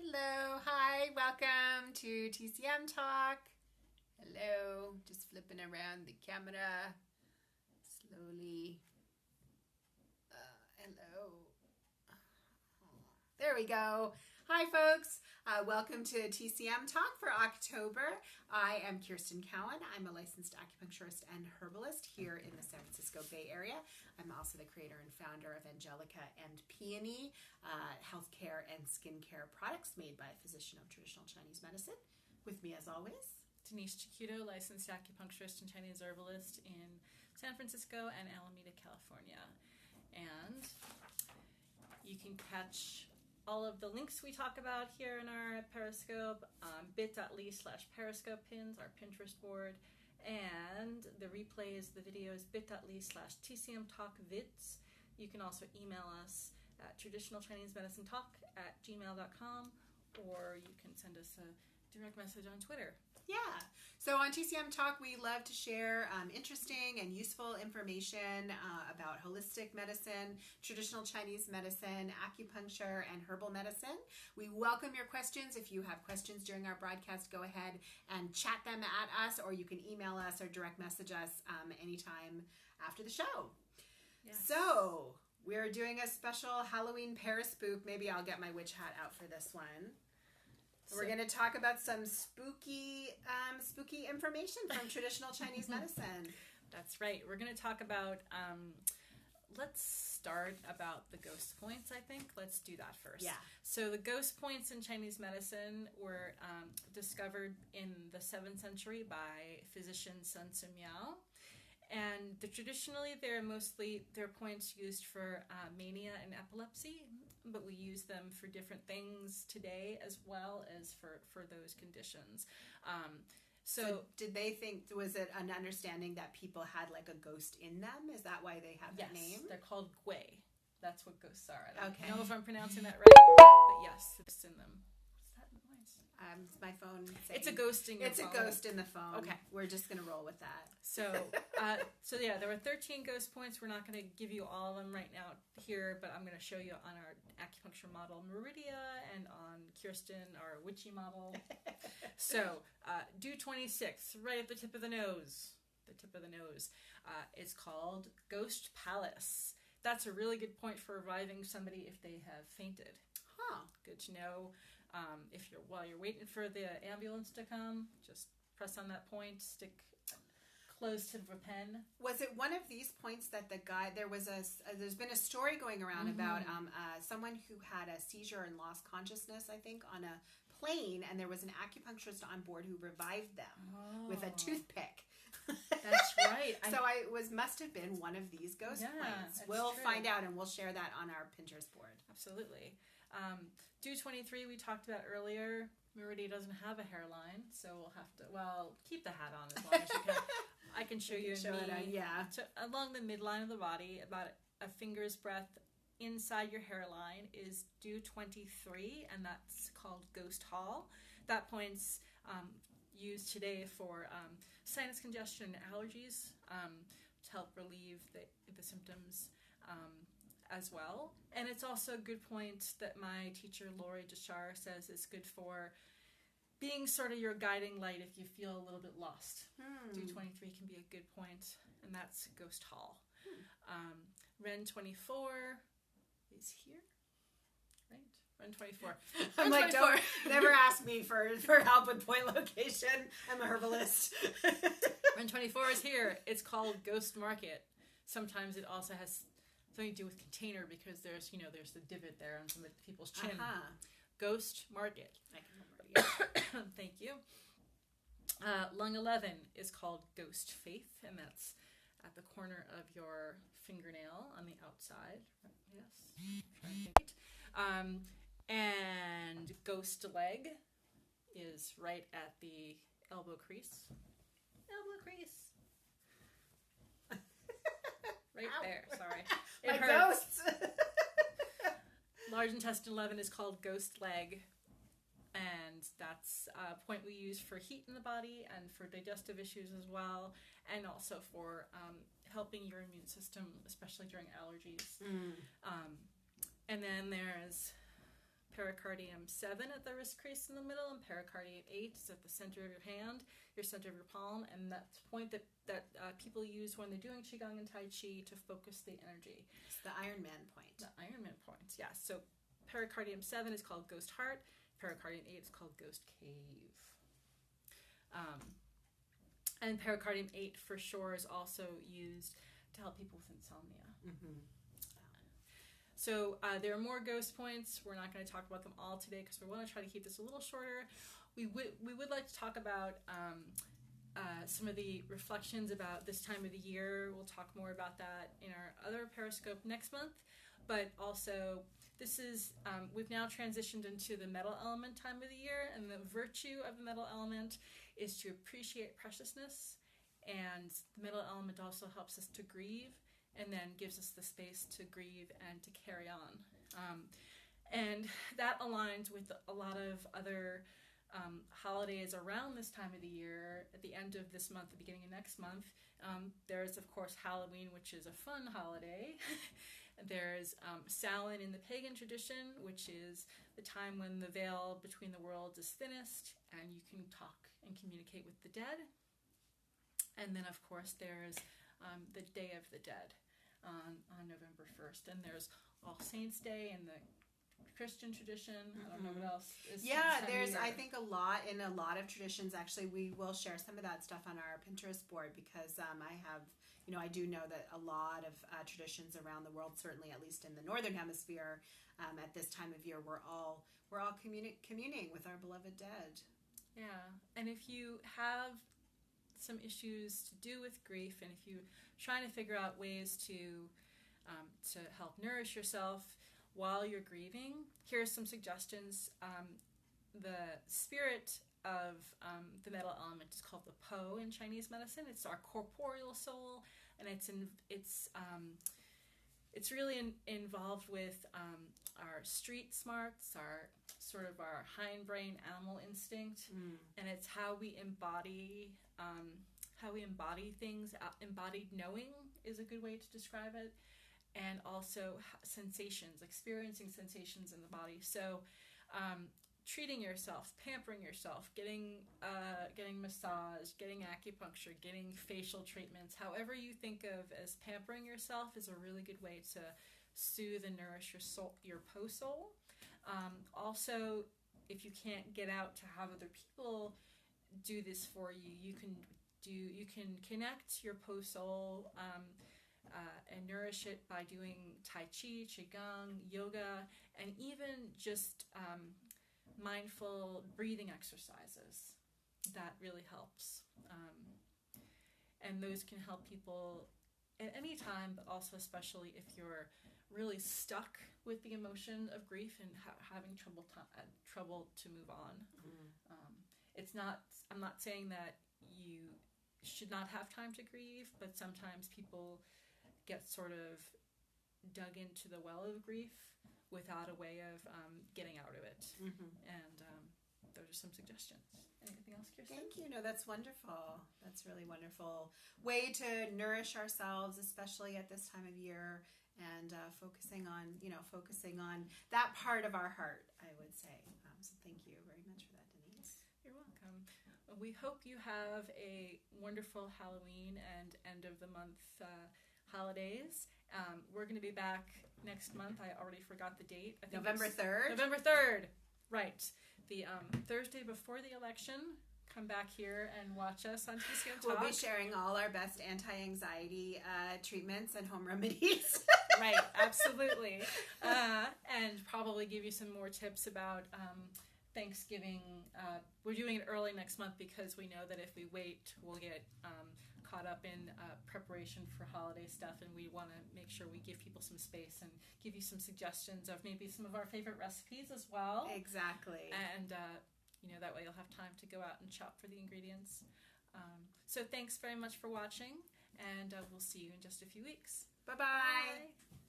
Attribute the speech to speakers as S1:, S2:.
S1: Hello, hi, welcome to TCM Talk. Hello, just flipping around the camera slowly. Hello. There we go. Hi, folks. Welcome to TCM Talk for October. I am Kirsten Cowan. I'm a licensed acupuncturist and herbalist here in the San Francisco Bay Area. I'm also the creator and founder of Angelica and Peony, healthcare and skincare products made by a physician of traditional Chinese medicine. With me, as always,
S2: Denise, licensed acupuncturist and Chinese herbalist in San Francisco and Alameda, California. And you can catch all of the links we talk about here in our Periscope, bit.ly/Periscope pins, our Pinterest board, and the replays, the videos, bit.ly/TCM Talk vids. You can also email us at traditionalchinesemedicinetalk@gmail.com, or you can send us a direct message on Twitter.
S1: Yeah. So on TCM Talk, we love to share interesting and useful information about holistic medicine, traditional Chinese medicine, acupuncture, and herbal medicine. We welcome your questions. If you have questions during our broadcast, go ahead and chat them at us, or you can email us or direct message us anytime after the show. Yes. So we're doing a special Halloween Perispook. Maybe I'll get my witch hat out for this one. We're going to talk about some spooky information from traditional Chinese medicine.
S2: That's right. We're going to talk about, let's start about the ghost points, I think. Let's do that first.
S1: Yeah.
S2: So the ghost points in Chinese medicine were discovered in the 7th century by physician Sun Miao. And traditionally, they're points used for mania and epilepsy, but we use them for different things today as well as for those conditions. So
S1: did they think, was it an understanding that people had like a ghost in them? Is that why they have that name?
S2: Yes, they're called gui. That's what ghosts are. I don't
S1: Okay.
S2: know if I'm pronouncing that right, but yes, it's in them. What's that noise?
S1: My phone saying,
S2: it's a ghost in your phone.
S1: It's a ghost in the phone.
S2: Okay.
S1: We're just going to roll with that.
S2: So yeah, there were 13 ghost points. We're not going to give you all of them right now here, but I'm going to show you on our acupuncture model Meridia and on Kirsten, our witchy model. So due 26, right at the tip of the nose. Is called Ghost Palace. That's a really good point for reviving somebody if they have fainted.
S1: Huh.
S2: Good to know. While you're waiting for the ambulance to come, just press on that point, stick close to the pen.
S1: Was it one of these points that the guy, there's been a story going around about someone who had a seizure and lost consciousness, I think, on a plane, and there was an acupuncturist on board who revived them with a toothpick.
S2: That's right.
S1: So must have been one of these ghost points. We'll find out, and we'll share that on our Pinterest board.
S2: Absolutely. Due 23 we talked about earlier. Meridia doesn't have a hairline, so we'll have to, keep the hat on as long as you can. I can show you along the midline of the body, about a finger's breadth inside your hairline is due 23, and that's called Ghost Hall. That point's used today for sinus congestion and allergies to help relieve the symptoms as well. And it's also a good point that my teacher Lori Deshar says is good for being sort of your guiding light if you feel a little bit lost. Due 23 can be a good point, and that's Ghost Hall. Ren 24 is here, right? Ren 24.
S1: I'm like, don't never ask me for help with point location. I'm a herbalist.
S2: Ren 24 is here. It's called Ghost Market. Sometimes it also has something to do with container because there's the divot there on some of people's chin. Ghost Market. Thank you. Lung 11 is called Ghost Faith, and that's at the corner of your fingernail on the outside. Yes. And Ghost Leg is right at the elbow crease. Right
S1: Ow.
S2: there, sorry.
S1: It hurts.
S2: Large intestine 11 is called Ghost Leg, and that's a point we use for heat in the body and for digestive issues as well, and also for helping your immune system, especially during allergies. And then there's pericardium 7 at the wrist crease in the middle, and pericardium 8 is at the center of your hand, your center of your palm, and that's the point that people use when they're doing Qigong and Tai Chi to focus the energy.
S1: It's the Iron Man point.
S2: The Iron Man points, yes. So pericardium 7 is called ghost heart, pericardium 8 is called ghost cave. And pericardium 8 for sure is also used to help people with insomnia. Mm-hmm. So there are more ghost points. We're not going to talk about them all today because we want to try to keep this a little shorter. We would like to talk about some of the reflections about this time of the year. We'll talk more about that in our other Periscope next month. But also, this is, we've now transitioned into the metal element time of the year, and the virtue of the metal element is to appreciate preciousness, and the metal element also helps us to grieve, and then gives us the space to grieve and to carry on. And that aligns with a lot of other holidays around this time of the year. At the end of this month, the beginning of next month, there's of course Halloween, which is a fun holiday. There's Samhain in the pagan tradition, which is the time when the veil between the worlds is thinnest and you can talk and communicate with the dead. And then of course there's the Day of the Dead on November 1st. And there's All Saints Day in the Christian tradition. I don't know what else is.
S1: Yeah, there's, I think, in a lot of traditions. Actually, we will share some of that stuff on our Pinterest board because I do know that a lot of traditions around the world, certainly at least in the northern hemisphere, at this time of year, we're all communing with our beloved dead.
S2: Yeah, and if you have some issues to do with grief, and if you're trying to figure out ways to help nourish yourself while you're grieving, here are some suggestions. The spirit of the metal element is called the Po in Chinese medicine. It's our corporeal soul, and it's really involved with our street smarts, our hindbrain animal instinct, and it's how we embody things. Embodied knowing is a good way to describe it. And also sensations, experiencing sensations in the body. So treating yourself, pampering yourself, getting massage, getting acupuncture, getting facial treatments, however you think of as pampering yourself is a really good way to soothe and nourish your soul, your Po soul. Also, if you can't get out to have other people do this for you, you can connect your Po soul and nourish it by doing Tai Chi, Qigong, yoga, and even just mindful breathing exercises. That really helps. And those can help people at any time, but also especially if you're really stuck with the emotion of grief and having trouble to move on. I'm not saying that you should not have time to grieve, but sometimes people get sort of dug into the well of grief without a way of getting out of it. And those are some suggestions. Anything else, Kirsten?
S1: Thank you. No, that's wonderful. That's really wonderful way to nourish ourselves, especially at this time of year, and focusing on that part of our heart, I would say. So thank you very much for that, Denise.
S2: You're welcome. We hope you have a wonderful Halloween and end of the month holidays. We're going to be back next month. I already forgot the date. I think
S1: November 3rd.
S2: November 3rd. Right. The Thursday before the election. Come back here and watch us on TCM Talk.
S1: We'll be sharing all our best anti-anxiety treatments and home remedies.
S2: Right. Absolutely. And probably give you some more tips about Thanksgiving. We're doing it early next month because we know that if we wait, we'll get caught up in preparation for holiday stuff, and we want to make sure we give people some space and give you some suggestions of maybe some of our favorite recipes as well.
S1: Exactly.
S2: And that way you'll have time to go out and shop for the ingredients. So thanks very much for watching, and we'll see you in just a few weeks.
S1: Bye-bye. Bye.